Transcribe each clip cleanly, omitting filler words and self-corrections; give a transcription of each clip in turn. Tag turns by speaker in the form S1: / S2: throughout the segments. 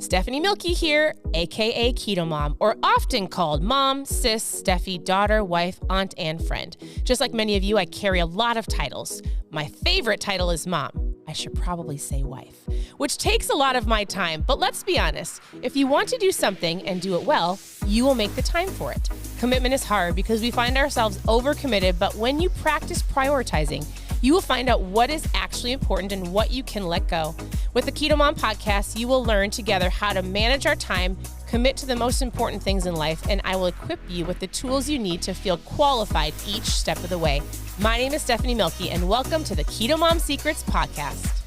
S1: Stephanie Mielke here, aka Keto Mom, or often called mom, sis, Steffi, daughter, wife, aunt, and friend. Just like many of you, I carry a lot of titles. My favorite title is mom. I should probably say wife, which takes a lot of my time. But let's be honest, if you want to do something and do it well, you will make the time for it. Commitment is hard because we find ourselves overcommitted, but when you practice prioritizing, you will find out what is actually important and what you can let go. With the Keto Mom podcast, you will learn together how to manage our time, commit to the most important things in life, and I will equip you with the tools you need to feel qualified each step of the way. My name is Stephanie Mielke, and welcome to the Keto Mom Secrets podcast.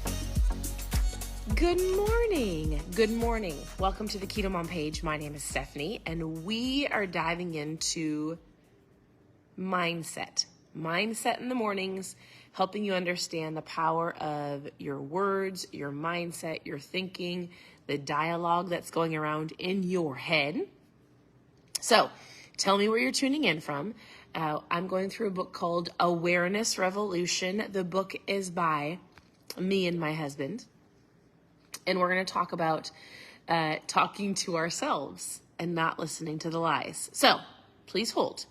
S1: Good morning. Good morning. Welcome to the Keto Mom page. My name is Stephanie, and we are diving into mindset. Mindset in the mornings, helping you understand the power of your words, your mindset, your thinking, the dialogue that's going around in your head. So tell me where you're tuning in from. I'm going through a book called Awareness Revolution. The book is by me and my husband. And we're going to talk about talking to ourselves and not listening to the lies. So please hold.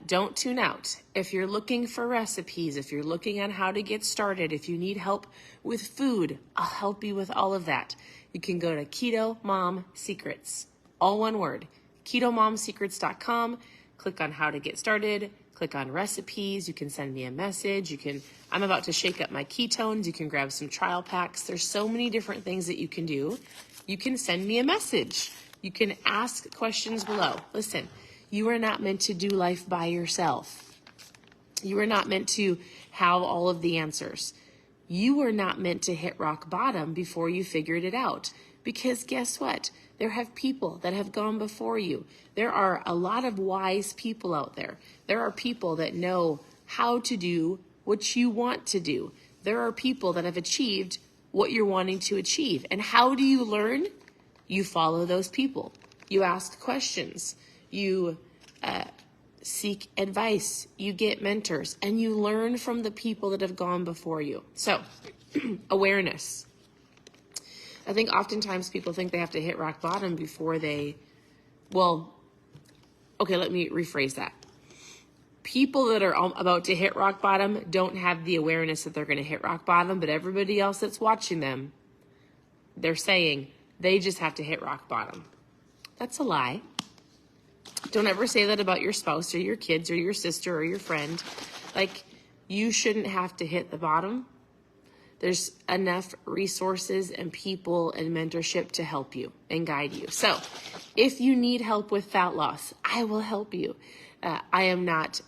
S1: Don't tune out. If you're looking for recipes, if you're looking on how to get started, if you need help with food, I'll help you with all of that. You can go to Keto Mom Secrets, all one word, ketomomsecrets.com. Click on how to get started. Click on recipes. You can send me a message. I'm about to shake up my ketones. You can grab some trial packs. There's so many different things that you can do. You can send me a message. You can ask questions below. Listen. You are not meant to do life by yourself. You are not meant to have all of the answers. You are not meant to hit rock bottom before you figured it out. Because guess what? There have people that have gone before you. There are a lot of wise people out there. There are people that know how to do what you want to do. There are people that have achieved what you're wanting to achieve. And how do you learn? You follow those people. You ask questions. You seek advice, you get mentors, and you learn from the people that have gone before you. So, awareness. I think oftentimes people think they have to hit rock bottom before let me rephrase that. People that are about to hit rock bottom don't have the awareness that they're going to hit rock bottom, but everybody else that's watching them, they're saying they just have to hit rock bottom. That's a lie. Don't ever say that about your spouse or your kids or your sister or your friend. Like, you shouldn't have to hit the bottom. There's enough resources and people and mentorship to help you and guide you. So if you need help with fat loss, I will help you. I am not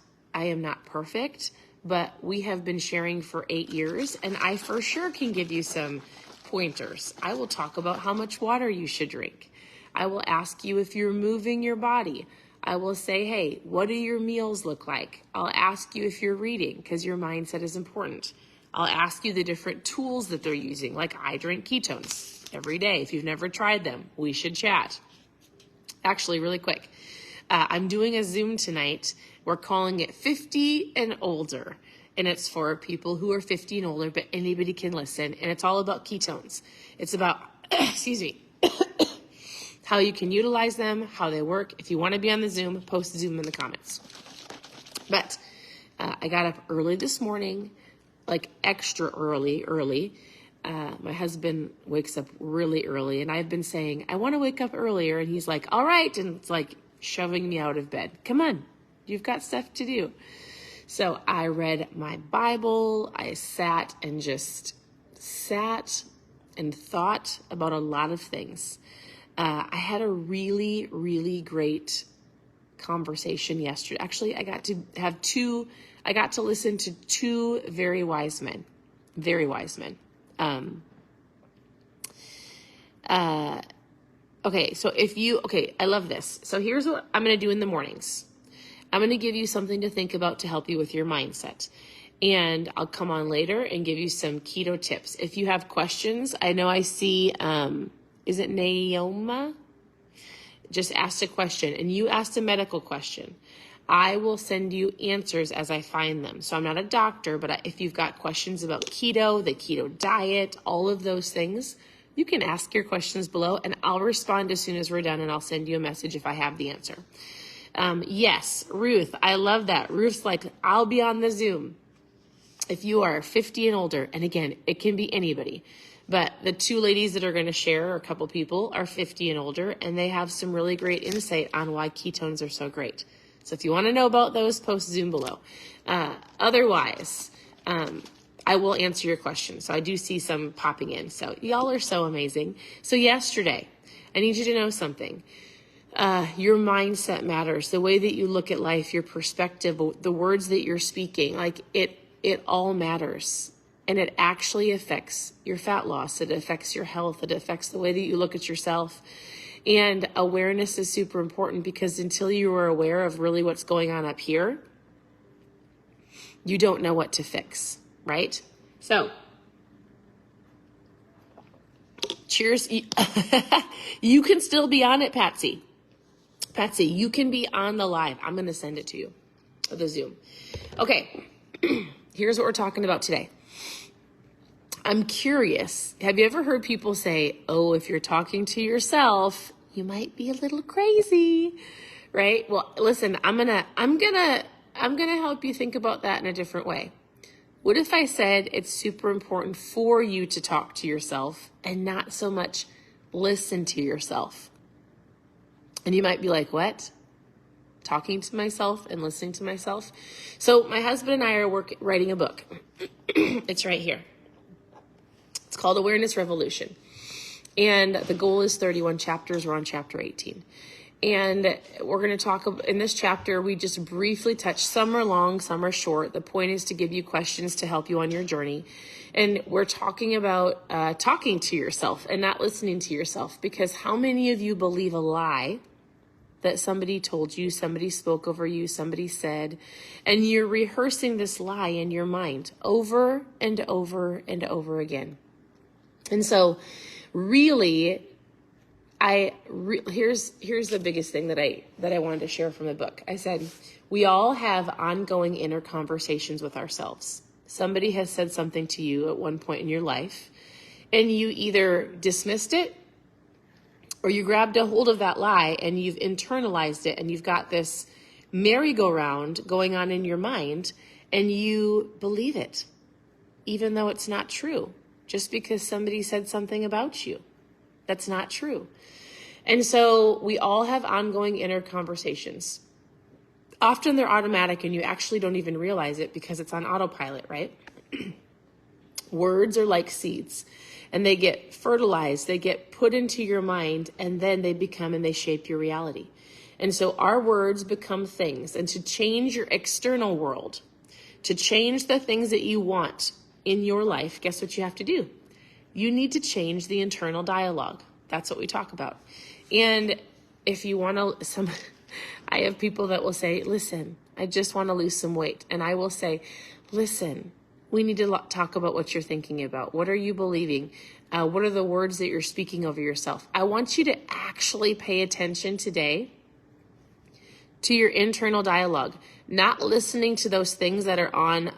S1: perfect, but we have been sharing for 8 years, and I for sure can give you some pointers. I will talk about how much water you should drink. I will ask you if you're moving your body. I will say, hey, what do your meals look like? I'll ask you if you're reading, because your mindset is important. I'll ask you the different tools that they're using, like I drink ketones every day. If you've never tried them, we should chat. Actually, really quick, I'm doing a Zoom tonight. We're calling it 50 and older, and it's for people who are 50 and older, but anybody can listen, and it's all about ketones. It's about, how you can utilize them, how they work. If you want to be on the Zoom, post Zoom in the comments. But I got up early this morning, like extra early. My husband wakes up really early, and I've been saying, I want to wake up earlier. And he's like, all right. And it's like shoving me out of bed. Come on, you've got stuff to do. So I read my Bible. I sat and thought about a lot of things. I had a really, really great conversation yesterday. Actually, I got to listen to two very wise men. I love this. So here's what I'm going to do in the mornings. I'm going to give you something to think about to help you with your mindset. And I'll come on later and give you some keto tips. If you have questions, I know I see, is it Naoma? Just asked a question, and you asked a medical question. I will send you answers as I find them. So I'm not a doctor, but if you've got questions about keto, the keto diet, all of those things, you can ask your questions below and I'll respond as soon as we're done, and I'll send you a message if I have the answer. Yes, Ruth, I love that. Ruth's like, I'll be on the Zoom. If you are 50 and older, and again, it can be anybody, but the two ladies that are going to share, or a couple people, are 50 and older, and they have some really great insight on why ketones are so great. So if you want to know about those, post Zoom below. Otherwise, I will answer your questions. So I do see some popping in. So y'all are so amazing. So yesterday, I need you to know something. Your mindset matters. The way that you look at life, your perspective, the words that you're speaking, like it all matters. And it actually affects your fat loss. It affects your health. It affects the way that you look at yourself. And awareness is super important, because until you are aware of really what's going on up here, you don't know what to fix, right? So, cheers. You can still be on it, Patsy. Patsy, you can be on the live. I'm going to send it to you, the Zoom. Okay, here's what we're talking about today. I'm curious. Have you ever heard people say, oh, if you're talking to yourself, you might be a little crazy, right? Well, listen, I'm going to help you think about that in a different way. What if I said it's super important for you to talk to yourself and not so much listen to yourself? And you might be like, what? Talking to myself and listening to myself? So my husband and I are writing a book. It's right here. It's called Awareness Revolution. And the goal is 31 chapters. We're on chapter 18. And we're going to talk in this chapter, we just briefly touch. Some are long, some are short. The point is to give you questions to help you on your journey. And we're talking about talking to yourself and not listening to yourself. Because how many of you believe a lie that somebody told you, somebody spoke over you, somebody said, and you're rehearsing this lie in your mind over and over and over again? And so really, here's the biggest thing that I wanted to share from the book. I said, we all have ongoing inner conversations with ourselves. Somebody has said something to you at one point in your life, and you either dismissed it or you grabbed a hold of that lie and you've internalized it, and you've got this merry-go-round going on in your mind, and you believe it, even though it's not true. Just because somebody said something about you, that's not true. And so we all have ongoing inner conversations. Often they're automatic and you actually don't even realize it because it's on autopilot, right? Words are like seeds, and they get fertilized, they get put into your mind, and then they become and they shape your reality. And so our words become things. And to change your external world, to change the things that you want in your life, guess what you have to do? You need to change the internal dialogue. That's what we talk about. And if you want to, I have people that will say, listen, I just want to lose some weight. And I will say, listen, we need to talk about what you're thinking about. What are you believing? What are the words that you're speaking over yourself? I want you to actually pay attention today to your internal dialogue, not listening to those things that are on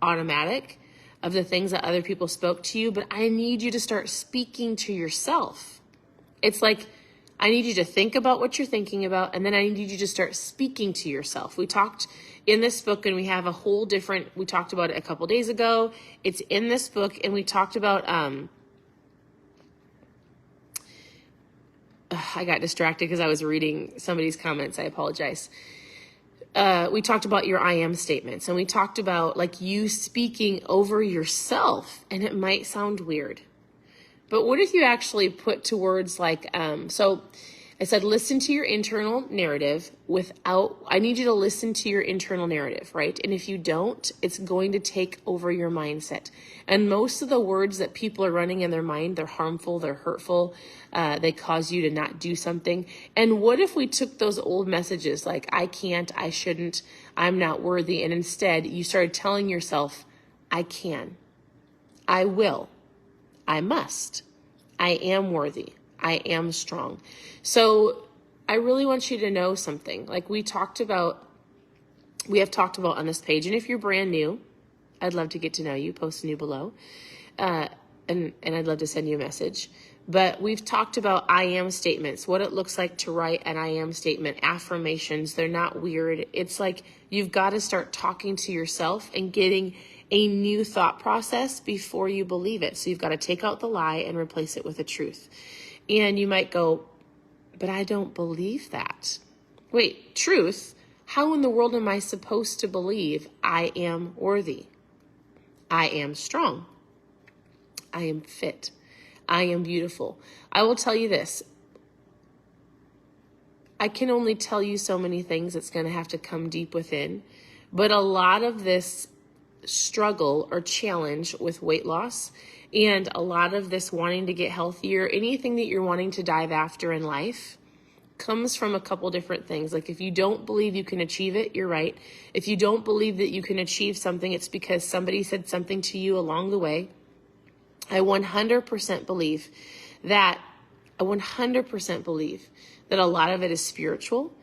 S1: automatic of the things that other people spoke to you, but I need you to start speaking to yourself. It's like, I need you to think about what you're thinking about, and then I need you to start speaking to yourself. We talked in this book, and we have a whole different, we talked about it a couple days ago. It's in this book, and we talked about, I got distracted because I was reading somebody's comments. I apologize. We talked about your I am statements, and we talked about like you speaking over yourself, and it might sound weird, but what if you actually put to words like, so I said, listen to your internal narrative I need you to listen to your internal narrative, right? And if you don't, it's going to take over your mindset. And most of the words that people are running in their mind, they're harmful, they're hurtful, they cause you to not do something. And what if we took those old messages like, I can't, I shouldn't, I'm not worthy, and instead you started telling yourself, I can, I will, I must, I am worthy, I am strong. So I really want you to know something. Like we have talked about on this page. And if you're brand new, I'd love to get to know you. Post new below. and I'd love to send you a message, but we've talked about I am statements, what it looks like to write an I am statement, affirmations. They're not weird. It's like you've got to start talking to yourself and getting a new thought process before you believe it. So you've got to take out the lie and replace it with a truth. And you might go, but I don't believe that. Wait, truth? How in the world am I supposed to believe I am worthy? I am strong. I am fit. I am beautiful. I will tell you this. I can only tell you so many things. It's going to have to come deep within. But a lot of this struggle or challenge with weight loss and a lot of this wanting to get healthier, anything that you're wanting to dive after in life, comes from a couple different things. Like if you don't believe you can achieve it, you're right. If you don't believe that you can achieve something, it's because somebody said something to you along the way. I 100% believe that a lot of it is spiritual.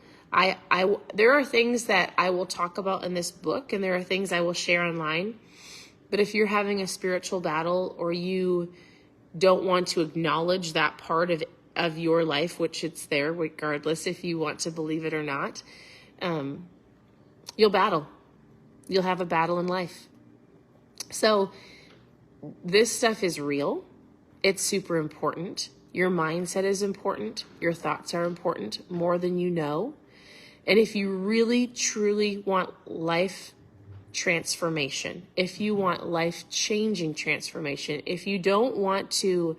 S1: There are things that I will talk about in this book, and there are things I will share online. But if you're having a spiritual battle or you don't want to acknowledge that part of your life, which it's there regardless if you want to believe it or not, you'll battle. You'll have a battle in life. So this stuff is real. It's super important. Your mindset is important. Your thoughts are important more than you know. And if you really, truly want life transformation, if you want life-changing transformation, if you don't want to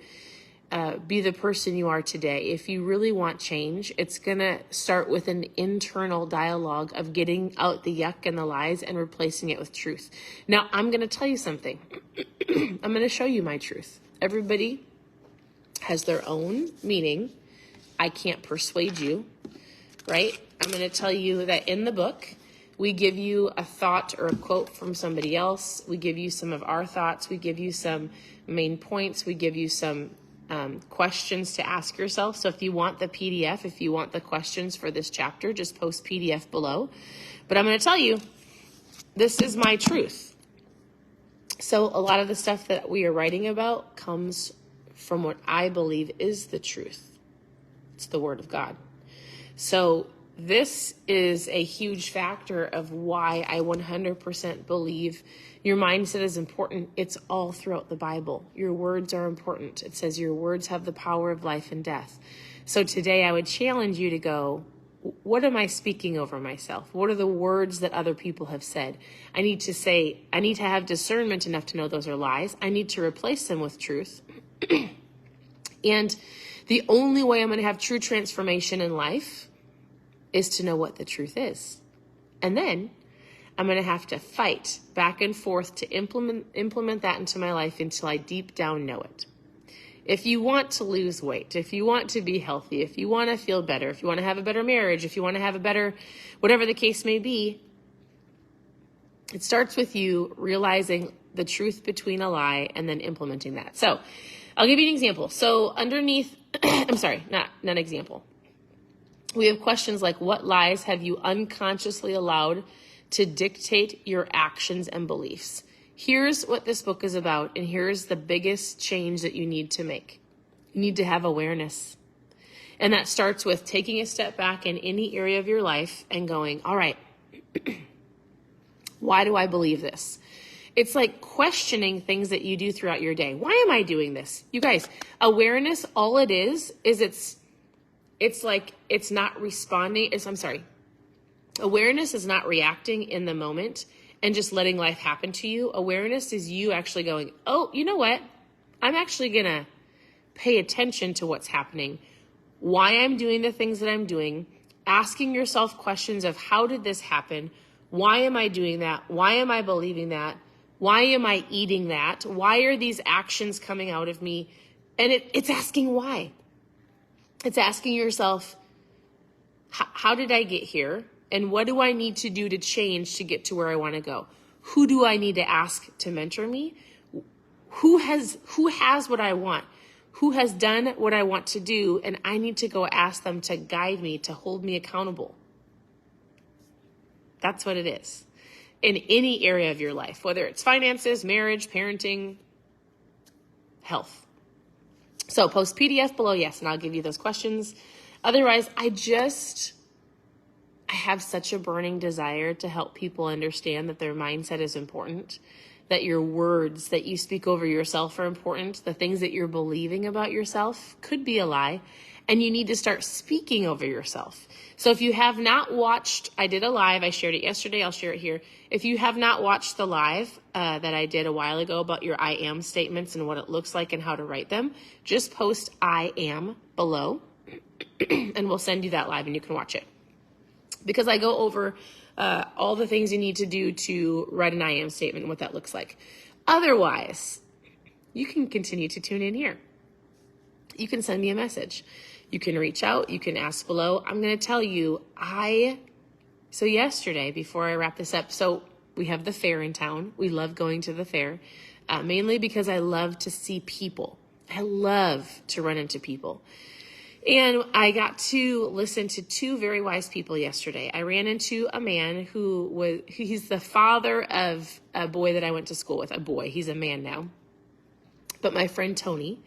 S1: be the person you are today, if you really want change, it's going to start with an internal dialogue of getting out the yuck and the lies and replacing it with truth. Now, I'm going to tell you something. I'm going to show you my truth. Everybody has their own meaning. I can't persuade you, right? I'm going to tell you that in the book, we give you a thought or a quote from somebody else. We give you some of our thoughts. We give you some main points. We give you some questions to ask yourself. So if you want the PDF, if you want the questions for this chapter, just post PDF below. But I'm going to tell you, this is my truth. So a lot of the stuff that we are writing about comes from what I believe is the truth. It's the Word of God. So this is a huge factor of why I 100% believe your mindset is important. It's all throughout the Bible. Your words are important. It says your words have the power of life and death. So today I would challenge you to go, what am I speaking over myself? What are the words that other people have said? I need to have discernment enough to know those are lies. I need to replace them with truth. And the only way I'm going to have true transformation in life is to know what the truth is. And then I'm going to have to fight back and forth to implement that into my life until I deep down know it. If you want to lose weight, if you want to be healthy, if you want to feel better, if you want to have a better marriage, if you want to have a better, whatever the case may be, it starts with you realizing the truth between a lie and then implementing that. So I'll give you an example. So underneath, I'm sorry, not an example. We have questions like, what lies have you unconsciously allowed to dictate your actions and beliefs? Here's what this book is about, and here's the biggest change that you need to make. You need to have awareness. And that starts with taking a step back in any area of your life and going, all right, why do I believe this? It's like questioning things that you do throughout your day. Why am I doing this? You guys, awareness, all it is it's like it's not responding. Awareness is not reacting in the moment and just letting life happen to you. Awareness is you actually going, oh, you know what? I'm actually going to pay attention to what's happening, why I'm doing the things that I'm doing, asking yourself questions of how did this happen? Why am I doing that? Why am I believing that? Why am I eating that? Why are these actions coming out of me? And it's asking why. It's asking yourself, how did I get here? And what do I need to do to change to get to where I want to go? Who do I need to ask to mentor me? Who has what I want? Who has done what I want to do? And I need to go ask them to guide me, to hold me accountable. That's what it is. In any area of your life, whether it's finances, marriage, parenting, health. So post PDF below, yes, and I'll give you those questions. Otherwise, I have such a burning desire to help people understand that their mindset is important, that your words that you speak over yourself are important, the things that you're believing about yourself could be a lie, and you need to start speaking over yourself. So if you have not watched, I did a live, I shared it yesterday, I'll share it here. If you have not watched the live that I did a while ago about your I am statements and what it looks like and how to write them, just post I am below and we'll send you that live and you can watch it. Because I go over all the things you need to do to write an I am statement and what that looks like. Otherwise, you can continue to tune in here. You can send me a message. You can reach out. You can ask below. I'm going to tell you, so yesterday, before I wrap this up, so we have the fair in town. We love going to the fair, mainly because I love to see people. I love to run into people. And I got to listen to two very wise people yesterday. I ran into a man he's the father of a boy that I went to school with, he's a man now, but my friend Tony,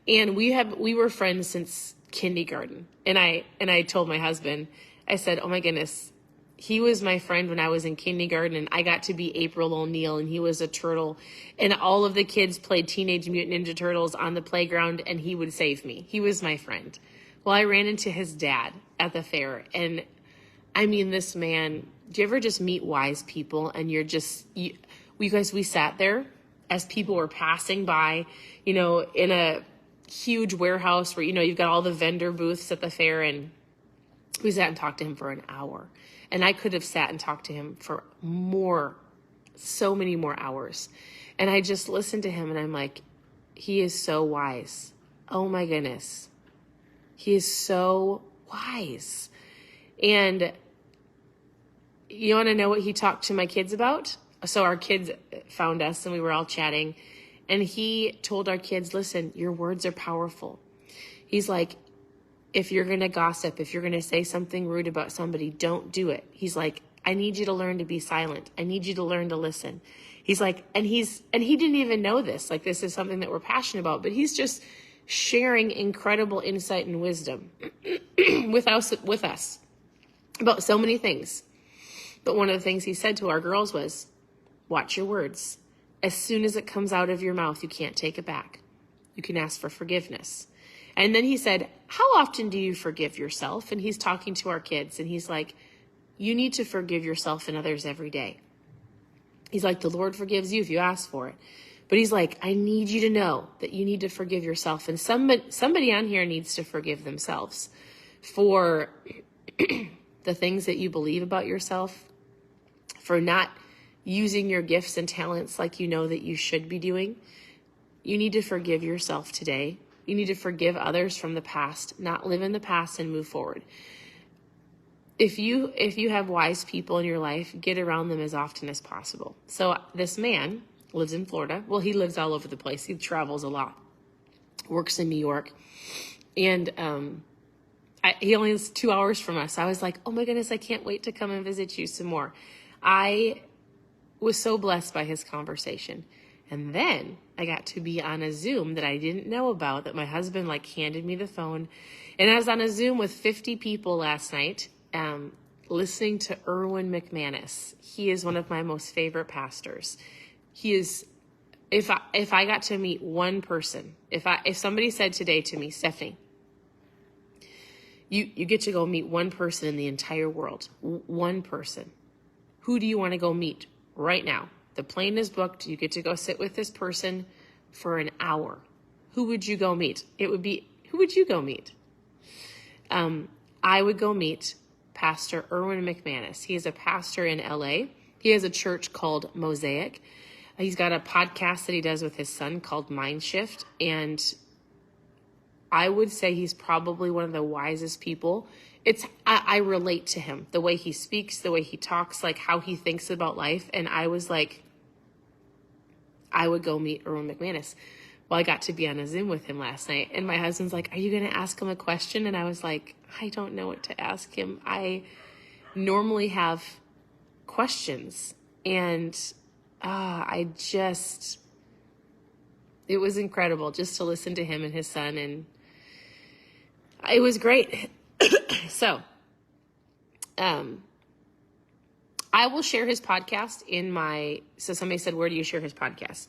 S1: and we were friends since kindergarten. And I told my husband, I said, oh my goodness, he was my friend when I was in kindergarten and I got to be April O'Neil and he was a turtle and all of the kids played Teenage Mutant Ninja Turtles on the playground and he would save me. He was my friend. Well, I ran into his dad at the fair, and I mean, this man, do you ever just meet wise people and we sat there as people were passing by, in a huge warehouse where, you've got all the vendor booths at the fair, and we sat and talked to him for an hour, and I could have sat and talked to him for so many more hours. And I just listened to him and I'm like, he is so wise. Oh my goodness. He is so wise. And you want to know what he talked to my kids about? So our kids found us and we were all chatting. And he told our kids, listen, your words are powerful. He's like, if you're going to gossip, if you're going to say something rude about somebody, don't do it. He's like, I need you to learn to be silent. I need you to learn to listen. He's like, and he didn't even know this. Like, this is something that we're passionate about, but he's just sharing incredible insight and wisdom with us about so many things. But one of the things he said to our girls was, watch your words. As soon as it comes out of your mouth, you can't take it back. You can ask for forgiveness. And then he said, how often do you forgive yourself? And he's talking to our kids and he's like, you need to forgive yourself and others every day. He's like, the Lord forgives you if you ask for it. But he's like, I need you to know that you need to forgive yourself. And somebody on here needs to forgive themselves for the things that you believe about yourself, for not using your gifts and talents like you know that you should be doing. You need to forgive yourself today. You need to forgive others from the past, not live in the past and move forward. If you have wise people in your life, get around them as often as possible. So this man lives in Florida. Well, he lives all over the place. He travels a lot, works in New York. And he only is 2 hours from us. I was like, oh my goodness, I can't wait to come and visit you some more. I was so blessed by his conversation. And then I got to be on a Zoom that I didn't know about, that my husband handed me the phone. And I was on a Zoom with 50 people last night, listening to Erwin McManus. He is one of my most favorite pastors. He is, if I got to meet one person, if somebody said today to me, Stephanie, you get to go meet one person in the entire world, one person. Who do you want to go meet right now? The plane is booked. You get to go sit with this person for an hour. Who would you go meet? Who would you go meet? I would go meet Pastor Erwin McManus. He is a pastor in LA. He has a church called Mosaic. He's got a podcast that he does with his son called Mind Shift. And I would say he's probably one of the wisest people. I relate to him, the way he speaks, the way he talks, how he thinks about life. And I was like, I would go meet Erwin McManus. Well, I got to be on a Zoom with him last night. And my husband's like, are you going to ask him a question? And I was like, I don't know what to ask him. I normally have questions. And It was incredible just to listen to him and his son, and it was great. So, I will share his podcast so somebody said, where do you share his podcast?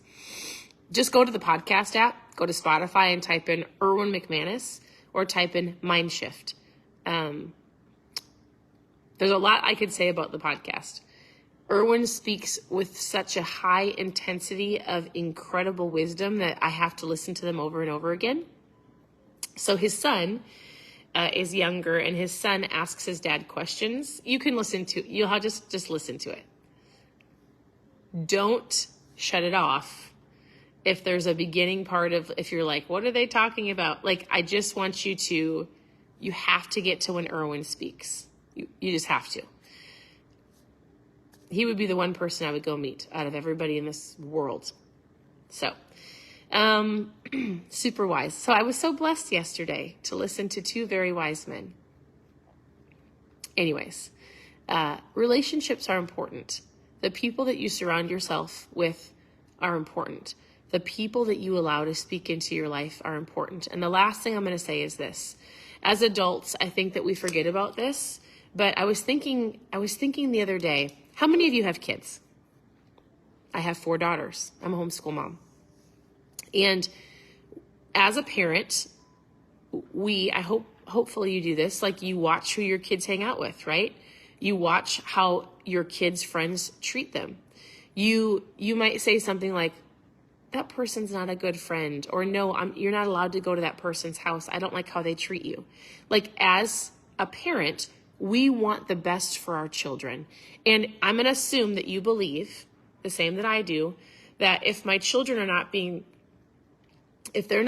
S1: Just go to the podcast app, go to Spotify and type in Erwin McManus or type in Mindshift. There's a lot I could say about the podcast. Erwin speaks with such a high intensity of incredible wisdom that I have to listen to them over and over again. So his son is younger, and his son asks his dad questions. You can you'll just listen to it. Don't shut it off. If there's a beginning part if you're like, what are they talking about? Like, I just want you have to get to when Erwin speaks. You just have to. He would be the one person I would go meet out of everybody in this world. So, super wise. So I was so blessed yesterday to listen to two very wise men. Anyways, relationships are important. The people that you surround yourself with are important. The people that you allow to speak into your life are important. And the last thing I'm going to say is this. As adults, I think that we forget about this, but I was thinking the other day, how many of you have kids? I have 4 daughters. I'm a homeschool mom. And as a parent, hopefully you do this, like you watch who your kids hang out with, right? You watch how your kids' friends treat them. You might say something like, that person's not a good friend, or no, you're not allowed to go to that person's house. I don't like how they treat you. Like, as a parent, we want the best for our children. And I'm going to assume that you believe the same that I do, that if my children are not being, if they're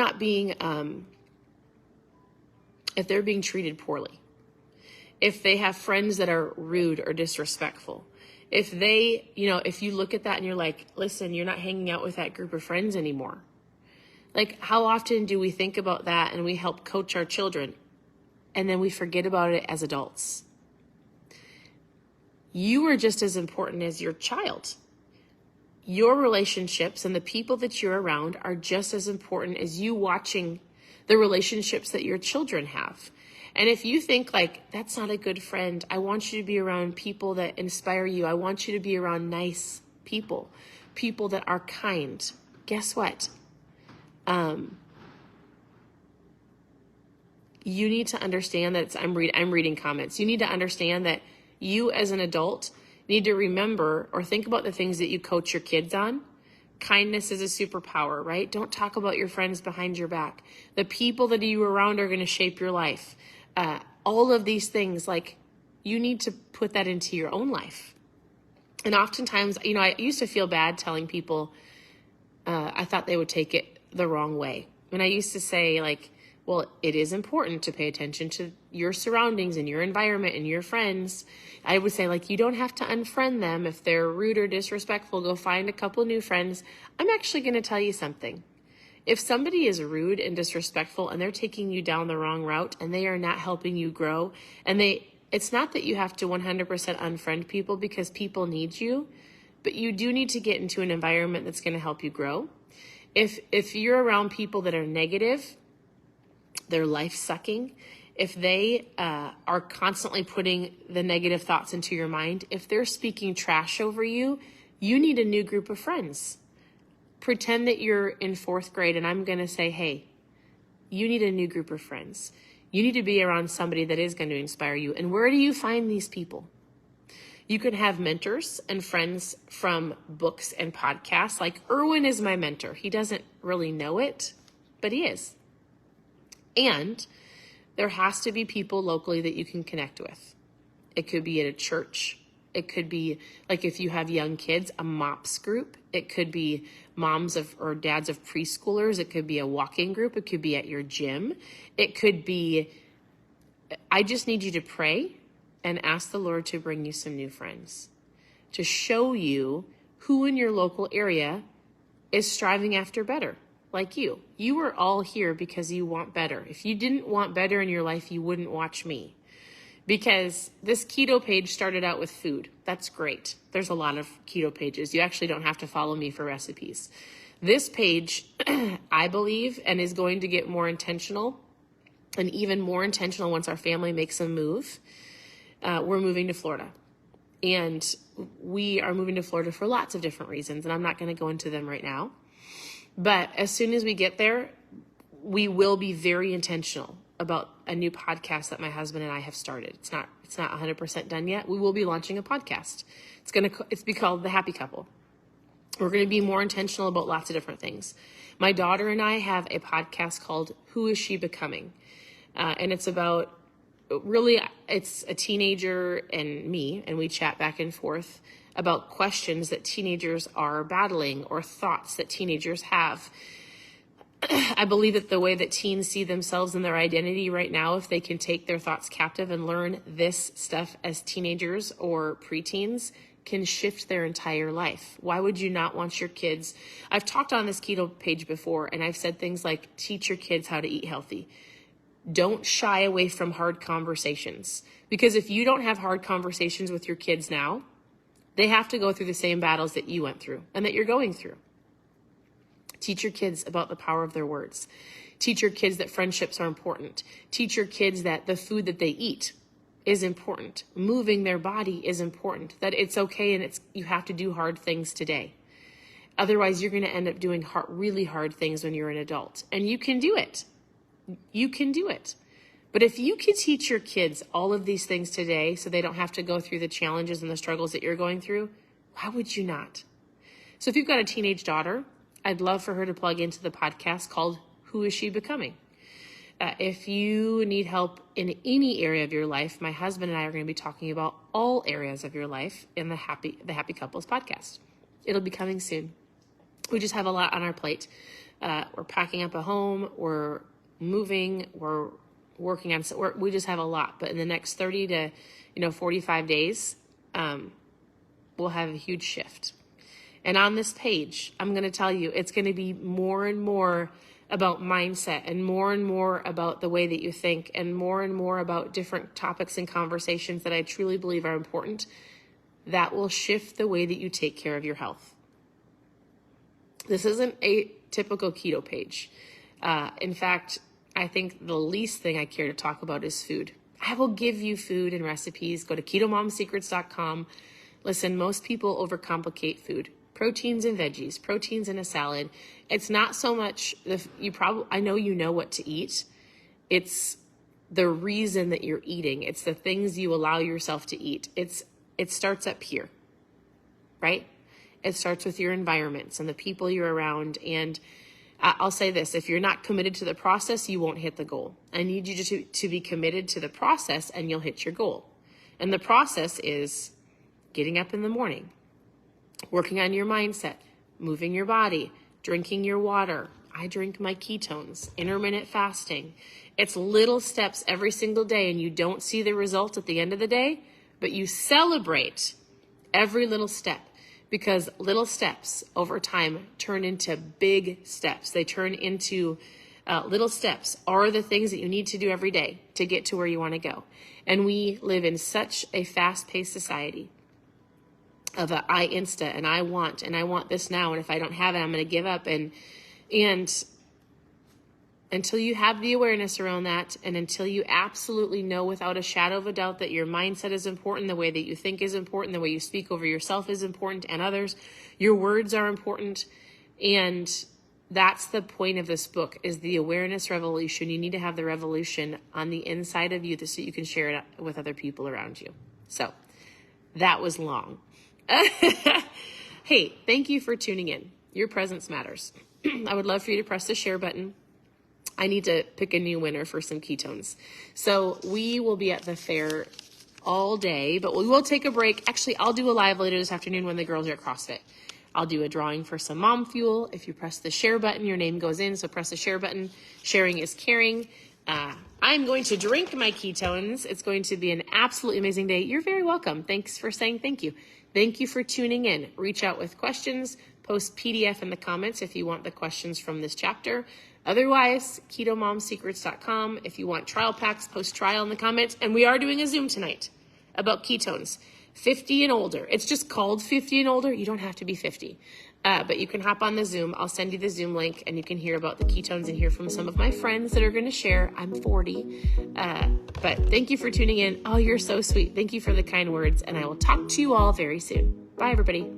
S1: being treated poorly, if they have friends that are rude or disrespectful, if you look at that and you're like, listen, you're not hanging out with that group of friends anymore. Like, how often do we think about that and we help coach our children and then we forget about it as adults? You are just as important as your child. Your relationships and the people that you're around are just as important as you watching the relationships that your children have. And if you think like, that's not a good friend, I want you to be around people that inspire you. I want you to be around nice people that are kind. Guess what? You need to understand that I'm reading comments. You need to understand that you as an adult need to remember or think about the things that you coach your kids on. Kindness is a superpower, right? Don't talk about your friends behind your back. The people that you around are going to shape your life. All of these things, like, you need to put that into your own life. And oftentimes, I used to feel bad telling people, I thought they would take it the wrong way. And I used to say, like, well, it is important to pay attention to your surroundings and your environment and your friends. I would say, like, you don't have to unfriend them if they're rude or disrespectful. Go find a couple new friends. I'm actually going to tell you something. If somebody is rude and disrespectful and they're taking you down the wrong route and they are not helping you grow, and it's not that you have to 100% unfriend people, because people need you, but you do need to get into an environment that's going to help you grow. If you're around people that are negative, they're life-sucking, if they are constantly putting the negative thoughts into your mind, if they're speaking trash over you, you need a new group of friends. Pretend that you're in 4th grade and I'm going to say, hey, you need a new group of friends. You need to be around somebody that is going to inspire you. And where do you find these people? You can have mentors and friends from books and podcasts. Like, Erwin is my mentor. He doesn't really know it, but he is. And there has to be people locally that you can connect with. It could be at a church. It could be, like, if you have young kids, a MOPS group. It could be moms or dads of preschoolers. It could be a walking group. It could be at your gym. It could be, I just need you to pray and ask the Lord to bring you some new friends, to show you who in your local area is striving after better, like you. You are all here because you want better. If you didn't want better in your life, you wouldn't watch me. Because this keto page started out with food. That's great. There's a lot of keto pages. You actually don't have to follow me for recipes. This page, I believe, and is going to get more intentional, and even more intentional once our family makes a move. We're moving to Florida. And we are moving to Florida for lots of different reasons, and I'm not going to go into them right now. But as soon as we get there, we will be very intentional about a new podcast that my husband and I have started. It's not 100% done yet. We will be launching a podcast. It's be called The Happy Couple. We're going to be more intentional about lots of different things. My daughter and I have a podcast called Who Is She Becoming? And it's about, really, it's a teenager and me, and we chat back and forth about questions that teenagers are battling or thoughts that teenagers have. I believe that the way that teens see themselves and their identity right now, if they can take their thoughts captive and learn this stuff as teenagers or preteens, can shift their entire life. Why would you not want your kids? I've talked on this keto page before, and I've said things like, teach your kids how to eat healthy. Don't shy away from hard conversations, because if you don't have hard conversations with your kids now, they have to go through the same battles that you went through and that you're going through. Teach your kids about the power of their words. Teach your kids that friendships are important. Teach your kids that the food that they eat is important. Moving their body is important. That it's okay and you have to do hard things today. Otherwise, you're going to end up doing really hard things when you're an adult. And you can do it. You can do it. But if you could teach your kids all of these things today so they don't have to go through the challenges and the struggles that you're going through, why would you not? So if you've got a teenage daughter, I'd love for her to plug into the podcast called Who Is She Becoming? If you need help in any area of your life, my husband and I are going to be talking about all areas of your life in the Happy Couples podcast. It'll be coming soon. We just have a lot on our plate. We're packing up a home. We're moving. We're working on. We just have a lot. But in the next 30 to 45 days, we'll have a huge shift. And on this page, I'm going to tell you, it's going to be more and more about mindset and more about the way that you think and more about different topics and conversations that I truly believe are important that will shift the way that you take care of your health. This isn't a typical keto page. In fact, I think the least thing I care to talk about is food. I will give you food and recipes. Go to KetoMomSecrets.com. Listen, most people overcomplicate food. Proteins and veggies, proteins in a salad. It's not so much, I know you know what to eat. It's the reason that you're eating. It's the things you allow yourself to eat. It starts up here, right? It starts with your environments and the people you're around. And I'll say this, if you're not committed to the process, you won't hit the goal. I need you to be committed to the process and you'll hit your goal. And the process is getting up in the morning, working on your mindset, moving your body, drinking your water. I drink my ketones, intermittent fasting. It's little steps every single day, and you don't see the results at the end of the day, but you celebrate every little step, because little steps over time turn into big steps. They turn into little steps are the things that you need to do every day to get to where you want to go. And we live in such a fast-paced society of I insta and I want this now, and if I don't have it, I'm going to give up. And until you have the awareness around that, and until you absolutely know without a shadow of a doubt that your mindset is important, the way that you think is important, the way you speak over yourself is important and others, your words are important. And that's the point of this book, is the awareness revolution. You need to have the revolution on the inside of you so you can share it with other people around you. So that was long. Hey, thank you for tuning in. Your presence matters. I would love for you to press the share button. I need to pick a new winner for some ketones. So we will be at the fair all day, but we will take a break. Actually, I'll do a live later this afternoon when the girls are at CrossFit. I'll do a drawing for some mom fuel. If you press the share button, your name goes in. So press the share button. Sharing is caring. I'm going to drink my ketones. It's going to be an absolutely amazing day. You're very welcome. Thanks for saying thank you. Thank you for tuning in. Reach out with questions. Post PDF in the comments if you want the questions from this chapter. Otherwise, KetoMomSecrets.com. If you want trial packs, post trial in the comments. And we are doing a Zoom tonight about ketones. 50 and older. It's just called 50 and older. You don't have to be 50. But you can hop on the Zoom. I'll send you the Zoom link and you can hear about the ketones and hear from some of my friends that are going to share. I'm 40. But thank you for tuning in. Oh, you're so sweet. Thank you for the kind words. And I will talk to you all very soon. Bye, everybody.